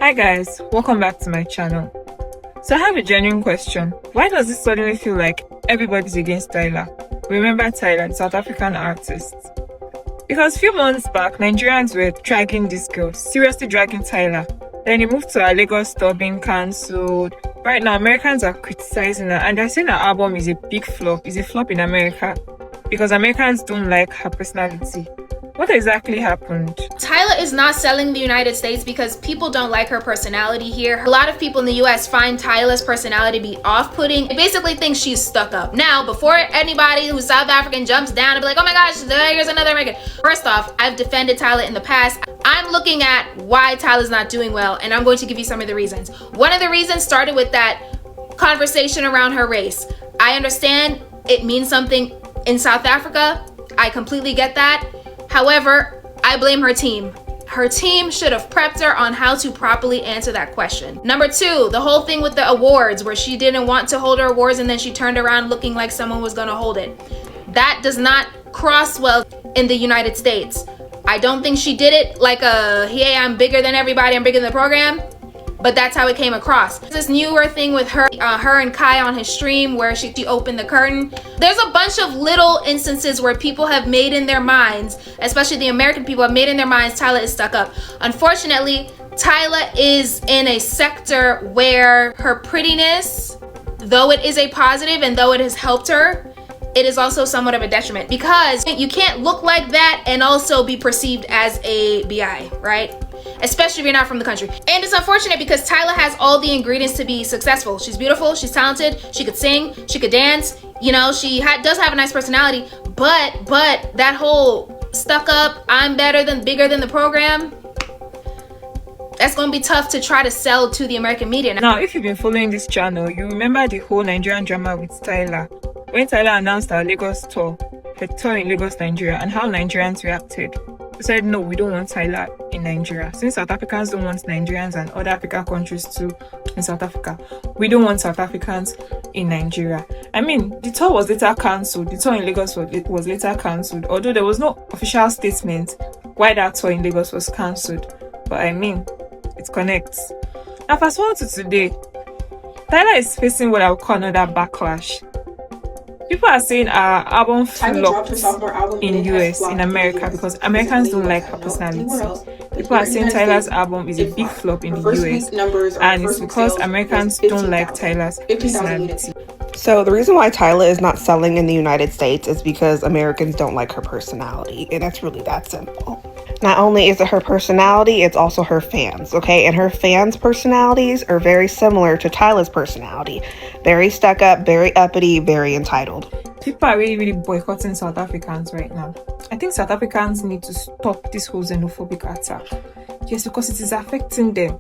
Hi guys, welcome back to my channel. So I have a genuine question. Why does it suddenly feel like everybody's against Tyla? Remember Tyla, the South African artist? Because a few months back, Nigerians were dragging this girl, seriously dragging Tyla. Then he moved to her Lagos store being cancelled. Right now, Americans are criticizing her and they're saying her album is a big flop. It's a flop in America because Americans don't like her personality. What exactly happened? Tyla is not selling the United States because people don't like her personality here. A lot of people in the US find Tyla's personality to be off-putting. They basically think she's stuck up. Now, before anybody who's South African jumps down and be like, oh my gosh, here's another American. First off, I've defended Tyla in the past. I'm looking at why Tyla's not doing well, and I'm going to give you some of the reasons. One of the reasons started with that conversation around her race. I understand it means something in South Africa. I completely get that. However, I blame her team. Her team should have prepped her on how to properly answer that question. Number two, the whole thing with the awards where she didn't want to hold her awards and then she turned around looking like someone was gonna hold it. That does not cross well in the United States. I don't think she did it like hey, I'm bigger than everybody, I'm bigger than the program. But that's how it came across. This newer thing with her and Kai on his stream where she opened the curtain. There's a bunch of little instances where people have made in their minds, especially the American people have made in their minds, Tyla is stuck up. Unfortunately, Tyla is in a sector where her prettiness, though it is a positive and though it has helped her, it is also somewhat of a detriment because you can't look like that and also be perceived as a BI, right? Especially if you're not from the country. And it's unfortunate because Tyla has all the ingredients to be successful. She's beautiful, she's talented, she could sing, she could dance, you know, she does have a nice personality, but that whole stuck up, I'm bigger than the program, that's gonna be tough to try to sell to the American media. Now, if you've been following this channel, you remember the whole Nigerian drama with Tyla. When Tyla announced her Lagos tour, her tour in Lagos, Nigeria, and how Nigerians reacted. They said, no, we don't want Tyla in Nigeria. Since South Africans don't want Nigerians and other African countries too in South Africa, we don't want South Africans in Nigeria. I mean, the tour was later cancelled. The tour in Lagos was later cancelled, although there was no official statement why that tour in Lagos was cancelled. But I mean, it connects. Now, fast forward to today, Tyla is facing what I would call another backlash. People are saying our album flopped in US, in America, because Americans don't like her personality. People are saying Tyla's album is a big flop in the US, and it's because Americans don't like Tyla's personality. So the reason why Tyla is not selling in the United States is because Americans don't like her personality, and it's really that simple. Not only is it her personality, it's also her fans, okay? And her fans' personalities are very similar to Tyla's personality. Very stuck up, very uppity, very entitled. People are really boycotting South Africans right now. I think South Africans need to stop this whole xenophobic attack. Yes, because it is affecting them.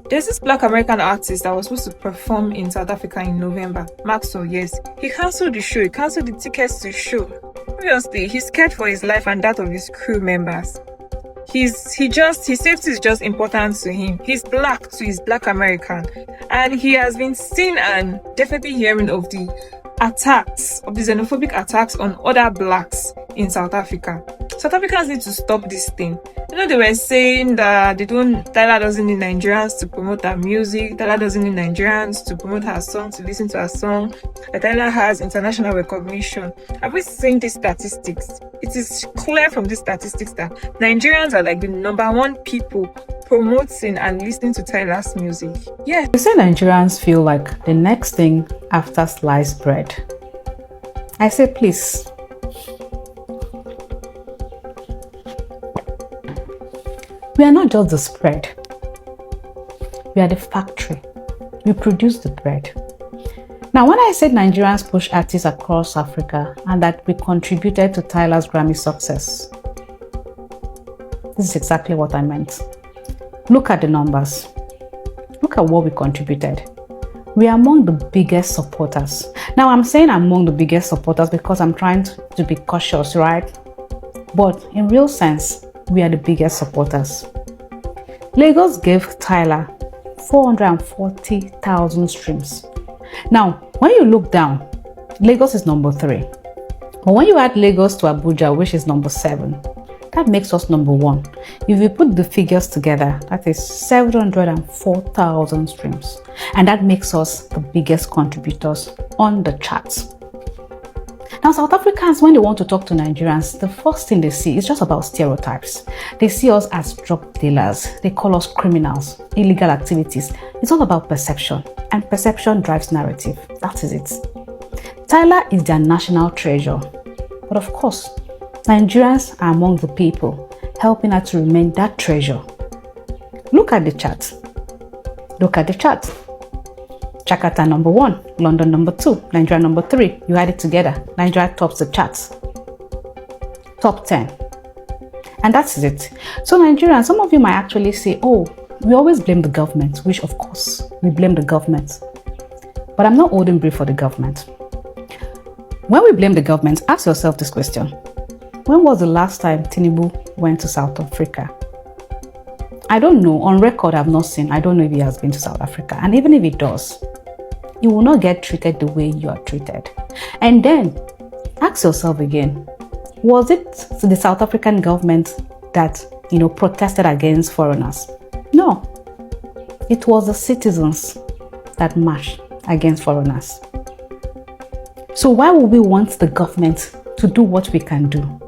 There's this Black American artist that was supposed to perform in South Africa in November. Maxwell, yes. He cancelled the show. He cancelled the tickets to the show. Obviously, he's scared for his life and that of his crew members. His safety is just important to him. He's black, so he's Black American. And he has been seen and definitely hearing of the attacks, of the xenophobic attacks on other blacks in South Africa. South Africans need to stop this thing. You know, they were saying that Tyla doesn't need Nigerians to promote her music. Tyla doesn't need Nigerians to promote her song, to listen to her song. That Tyla has international recognition. Have we seen these statistics? It is clear from these statistics that Nigerians are like the #1 people promoting and listening to Tyla's music. Yes. You say Nigerians feel like the next thing after sliced bread. I say, please. We are not just the spread. We are the factory. We produce the bread. Now, when I said Nigerians push artists across Africa and that we contributed to Tyla's Grammy success, this is exactly what I meant. Look at the numbers. Look at what we contributed. We are among the biggest supporters. Now, I'm saying among the biggest supporters because I'm trying to be cautious, right? But in real sense, we are the biggest supporters. Lagos gave Tyla 440,000 streams. Now, when you look down, Lagos is number 3. But when you add Lagos to Abuja, which is number 7, That makes us number one. If we put the figures together, that is 704,000 streams. And that makes us the biggest contributors on the charts. Now, South Africans, when they want to talk to Nigerians, the first thing they see is just about stereotypes. They see us as drug dealers. They call us criminals, illegal activities. It's all about perception, and perception drives narrative. That is it. Tyla is their national treasure. But of course, Nigerians are among the people helping her to remain that treasure. Look at the chart. Look at the chart. Jakarta number 1, London number 2, Nigeria number 3. You add it together, Nigeria tops the charts. Top 10. And that's it. So Nigerians, some of you might actually say, oh, we always blame the government, which of course, we blame the government. But I'm not holding brief for the government. When we blame the government, ask yourself this question. When was the last time Tinubu went to South Africa? I don't know. On record, I've not seen. I don't know if he has been to South Africa. And even if he does, you will not get treated the way you are treated. And then ask yourself again, was it the South African government that, protested against foreigners? No. It was the citizens that marched against foreigners. So why would we want the government to do what we can do?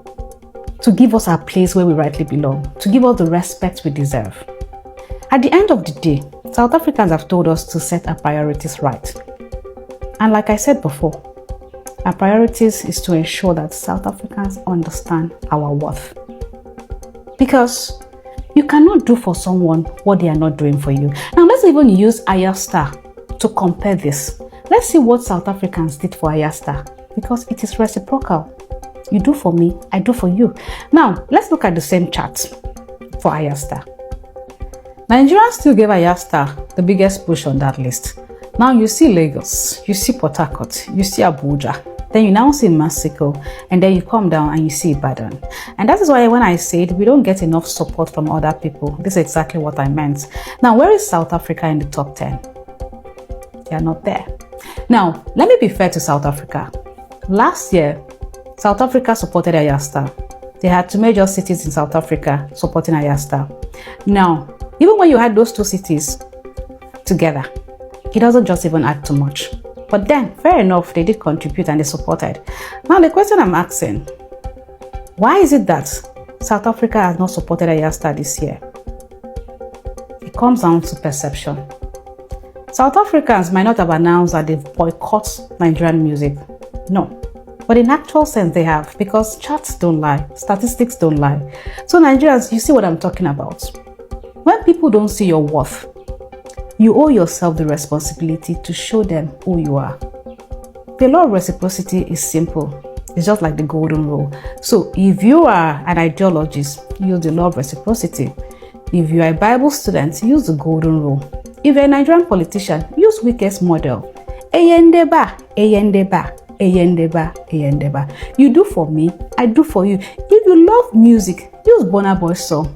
To give us our place where we rightly belong, to give us the respect we deserve. At the end of the day, South Africans have told us to set our priorities right. And like I said before, our priorities is to ensure that South Africans understand our worth. Because you cannot do for someone what they are not doing for you. Now let's even use Ayasta to compare this. Let's see what South Africans did for Ayasta, because it is reciprocal. You do for me, I do for you. Now, let's look at the same chart for Ayasta. Nigerians still gave Ayasta the biggest push on that list. Now you see Lagos, you see Port Harcourt, you see Abuja, then you now see Mexico, and then you come down and you see Ibadan. And that is why when I said we don't get enough support from other people, this is exactly what I meant. Now, where is South Africa in the top 10? They are not there. Now, let me be fair to South Africa. Last year, South Africa supported Ayasta. They had 2 major cities in South Africa supporting Ayasta. Now, even when you had those 2 cities together, it doesn't just even add too much. But then, fair enough, they did contribute and they supported. Now, the question I'm asking, why is it that South Africa has not supported Ayasta this year? It comes down to perception. South Africans might not have announced that they've boycotted Nigerian music. No. But in actual sense, they have, because charts don't lie, statistics don't lie. So Nigerians, you see what I'm talking about. When people don't see your worth, you owe yourself the responsibility to show them who you are. The law of reciprocity is simple. It's just like the golden rule. So if you are an ideologist, use the law of reciprocity. If you are a Bible student, use the golden rule. If you're a Nigerian politician, use weakest model. Eyendeba, eyendeba. Eyendeba, eyendeba. You do for me, I do for you. If you love music, use Burna Boy's song.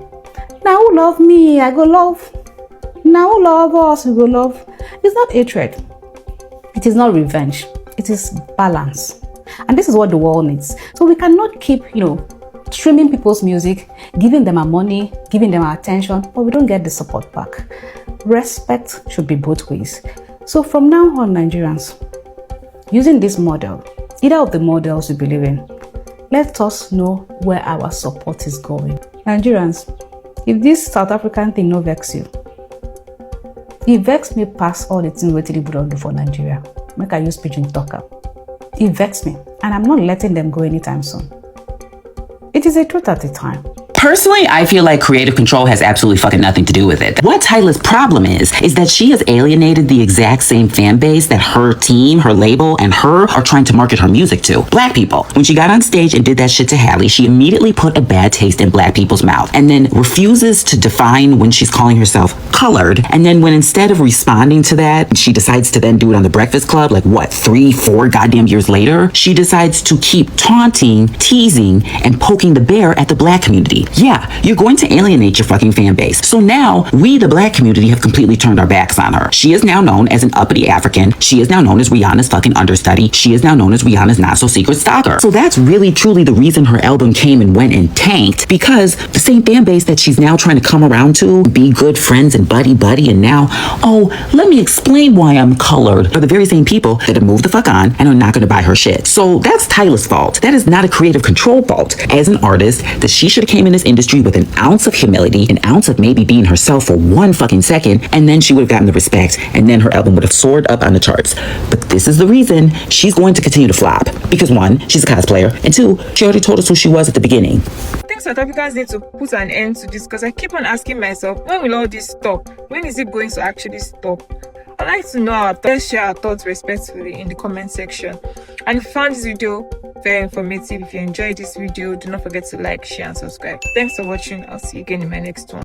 Now who love me, I go love. Now who love us, we go love. It's not hatred. It is not revenge. It is balance. And this is what the world needs. So we cannot keep, streaming people's music, giving them our money, giving them our attention, but we don't get the support back. Respect should be both ways. So from now on, Nigerians, using this model, either of the models we believe in, let us know where our support is going. Nigerians, if this South African thing no vex you, it vex me past all the things we don't do for Nigeria. Make I use pidgin talker. It vex me, and I'm not letting them go anytime soon. It is a truth at the time. Personally, I feel like creative control has absolutely fucking nothing to do with it. What Tyla's problem is that she has alienated the exact same fan base that her team, her label, and her are trying to market her music to. Black people. When she got on stage and did that shit to Halle, she immediately put a bad taste in black people's mouth and then refuses to define when she's calling herself colored. And then when instead of responding to that, she decides to then do it on The Breakfast Club, 3-4 goddamn years later, she decides to keep taunting, teasing, and poking the bear at the black community. Yeah, you're going to alienate your fucking fan base. So now, we, the black community, have completely turned our backs on her. She is now known as an uppity African. She is now known as Rihanna's fucking understudy. She is now known as Rihanna's not-so-secret stalker. So that's really, truly the reason her album came and went and tanked, because the same fan base that she's now trying to come around to, be good friends and buddy, and now, oh, let me explain why I'm colored, are the very same people that have moved the fuck on and are not going to buy her shit. So that's Tyla's fault. That is not a creative control fault. As an artist, that she should have came in this industry with an ounce of humility, an ounce of maybe being herself for one fucking second, and then she would have gotten the respect, and then her album would have soared up on the charts. But this is the reason she's going to continue to flop. Because one, she's a cosplayer, and two, she already told us who she was at the beginning. I think South Africans need to put an end to this, because I keep on asking myself, when will all this stop? When is it going to actually stop? I'd like to know our thoughts. Let's share our thoughts respectfully in the comment section. And if you found this video very informative, if you enjoyed this video, do not forget to like, share, and subscribe. Thanks for watching. I'll see you again in my next one.